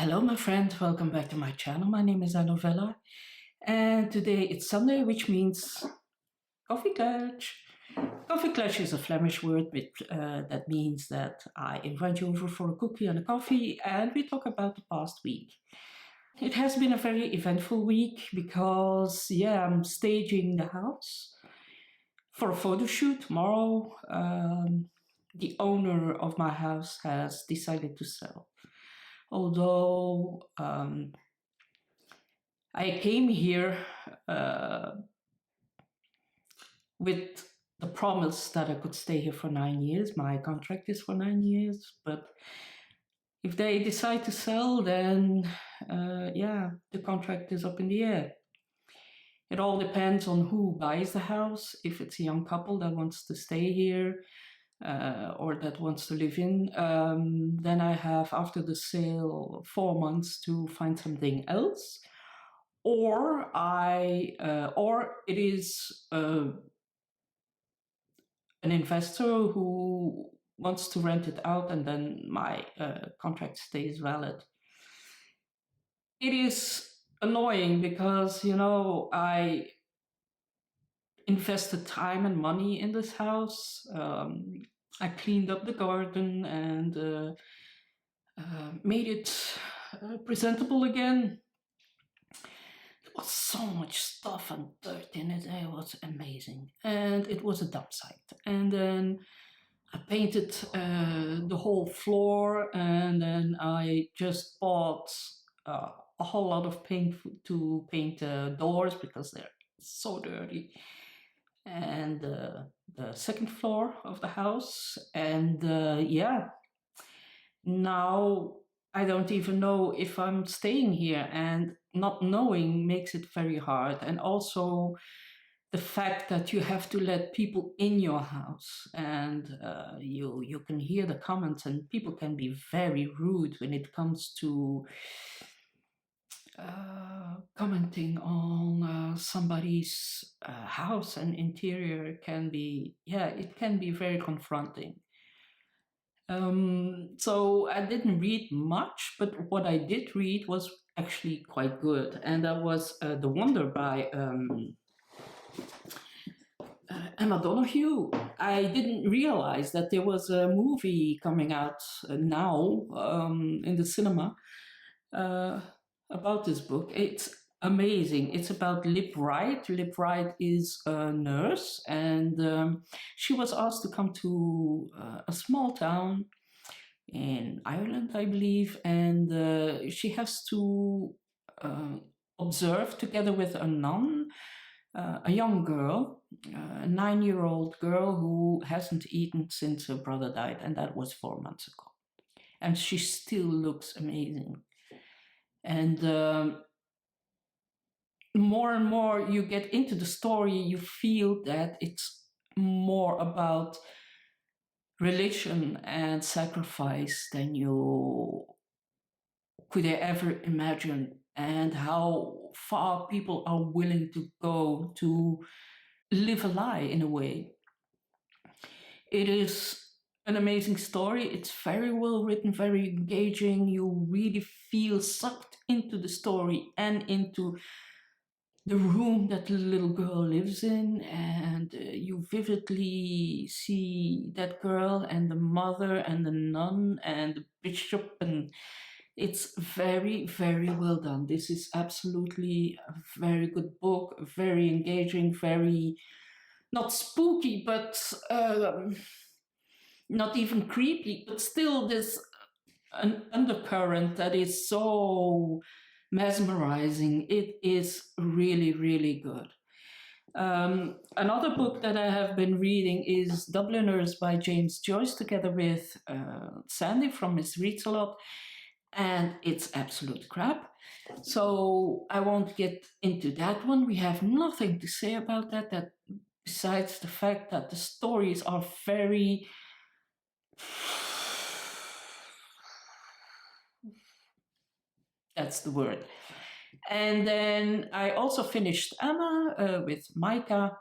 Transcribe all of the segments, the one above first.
Hello, my friend. Welcome back to my channel. My name is Novella, and today it's Sunday, which means Coffee Klatch. Coffee Klatch is a Flemish word that means that I invite you over for a cookie and a coffee, and we talk about the past week. It has been a very eventful week because, I'm staging the house for a photo shoot tomorrow. The owner of my house has decided to sell. Although I came here with the promise that I could stay here for 9 years. My contract is for 9 years, but if they decide to sell, then the contract is up in the air. It all depends on who buys the house. If it's a young couple that wants to stay here, or that wants to live in, then I have, after the sale, 4 months to find something else, or it is an investor who wants to rent it out, and then my contract stays valid. It is annoying because I invested time and money in this house. I cleaned up the garden and made it presentable again. There was so much stuff and dirt in it. It was amazing, and it was a dump site. And then I painted the whole floor, and then I just bought a whole lot of paint to paint the doors because they're so dirty, and the second floor of the house. And now I don't even know if I'm staying here, and not knowing makes it very hard. And also the fact that you have to let people in your house, and you can hear the comments, and people can be very rude when it comes to commenting on somebody's house and interior. It can be very confronting. So I didn't read much, but what I did read was actually quite good, and that was The Wonder by Emma Donoghue. I didn't realize that there was a movie coming out now in the cinema about this book. It's amazing. It's about Lib Wright. Lib Wright is a nurse, and she was asked to come to a small town in Ireland, I believe, and she has to observe, together with a nun, a young girl, a 9-year-old girl who hasn't eaten since her brother died, and that was 4 months ago. And she still looks amazing. And more and more you get into the story, you feel that it's more about religion and sacrifice than you could ever imagine, and how far people are willing to go to live a lie in a way. It is an amazing story. It's very well written, very engaging. You really feel sucked into the story and into the room that the little girl lives in, and you vividly see that girl and the mother and the nun and the bishop, and it's very, very well done. This is absolutely a very good book, very engaging, very not spooky, but not even creepy, but still this an undercurrent that is so mesmerizing. It is really, really good. Another book that I have been reading is Dubliners by James Joyce, together with Sandy from Miss Reads a Lot, and it's absolute crap. So I won't get into that one. We have nothing to say about that besides the fact that the stories are very that's the word. And then I also finished Emma with Micah.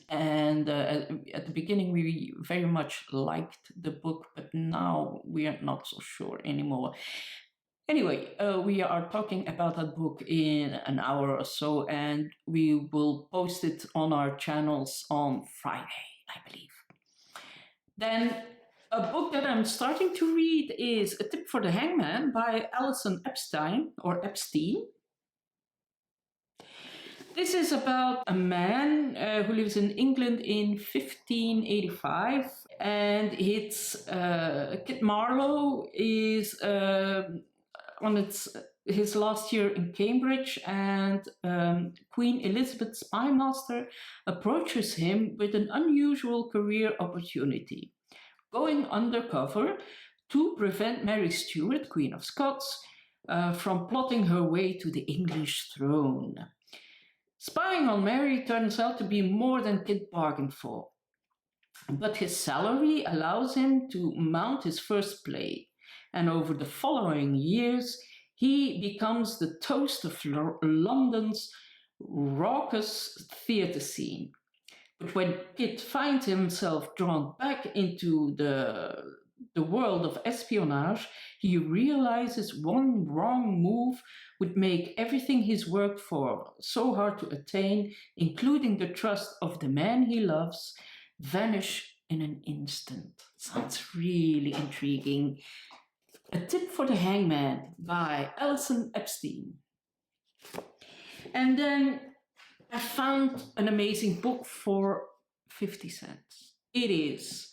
And at the beginning, we very much liked the book, but now we are not so sure anymore. Anyway, we are talking about that book in an hour or so, and we will post it on our channels on Friday, I believe. Then a book that I'm starting to read is A Tip for the Hangman by Allison Epstein, or Epstein. This is about a man who lives in England in 1585, and it's Kit Marlowe is on his last year in Cambridge, and Queen Elizabeth's spymaster approaches him with an unusual career opportunity, going undercover to prevent Mary Stuart, Queen of Scots, from plotting her way to the English throne. Spying on Mary turns out to be more than Kit bargained for, but his salary allows him to mount his first play, and over the following years he becomes the toast of London's raucous theatre scene. But when Kit finds himself drawn back into the world of espionage, he realizes one wrong move would make everything he's worked for so hard to attain, including the trust of the man he loves, vanish in an instant. Sounds really intriguing. A Tip for the Hangman by Allison Epstein. And then I found an amazing book for 50 cents. It is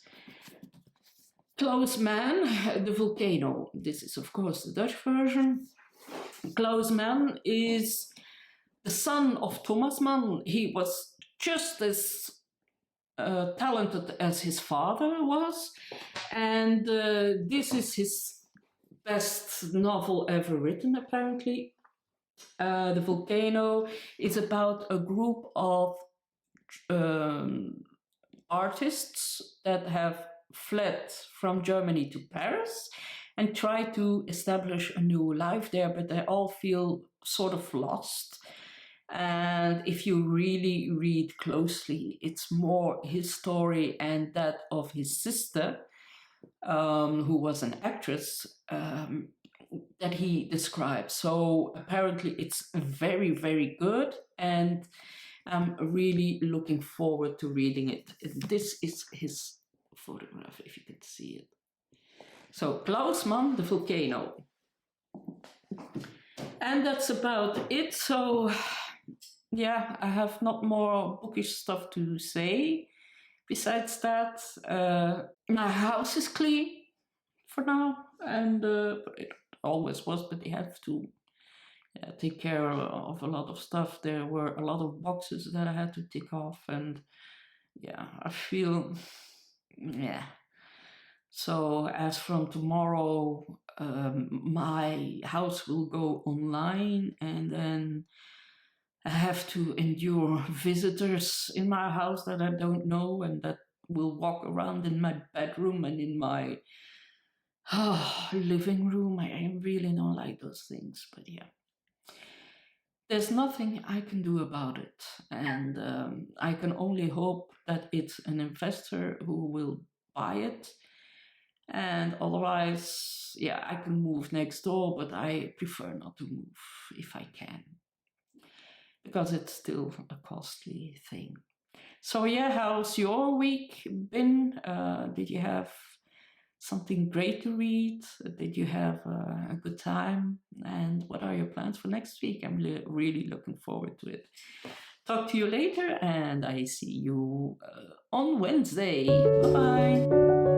Klaus Mann, The Vulcano. This is, of course, the Dutch version. Klaus Mann is the son of Thomas Mann. He was just as talented as his father was, and this is his best novel ever written, apparently. The Vulcano is about a group of artists that have fled from Germany to Paris and try to establish a new life there, but they all feel sort of lost. And if you really read closely, it's more his story and that of his sister, who was an actress, that he describes. So apparently it's very, very good, and I'm really looking forward to reading it. This is his photograph, if you can see it. So Klaus Mann, The Vulcano. And that's about it. So yeah, I have not more bookish stuff to say. Besides that, my house is clean for now, and it always was, but they have to take care of a lot of stuff. There were a lot of boxes that I had to tick off, and yeah, I feel, yeah. So as from tomorrow, my house will go online, and then I have to endure visitors in my house that I don't know and that will walk around in my bedroom and in my living room. I really don't like those things, but yeah. There's nothing I can do about it, and I can only hope that it's an investor who will buy it. And otherwise, yeah, I can move next door, but I prefer not to move if I can, because it's still a costly thing. So yeah, how's your week been? Did you have something great to read? Did you have a good time? And what are your plans for next week? I'm really looking forward to it. Talk to you later, and I see you on Wednesday. Bye-bye.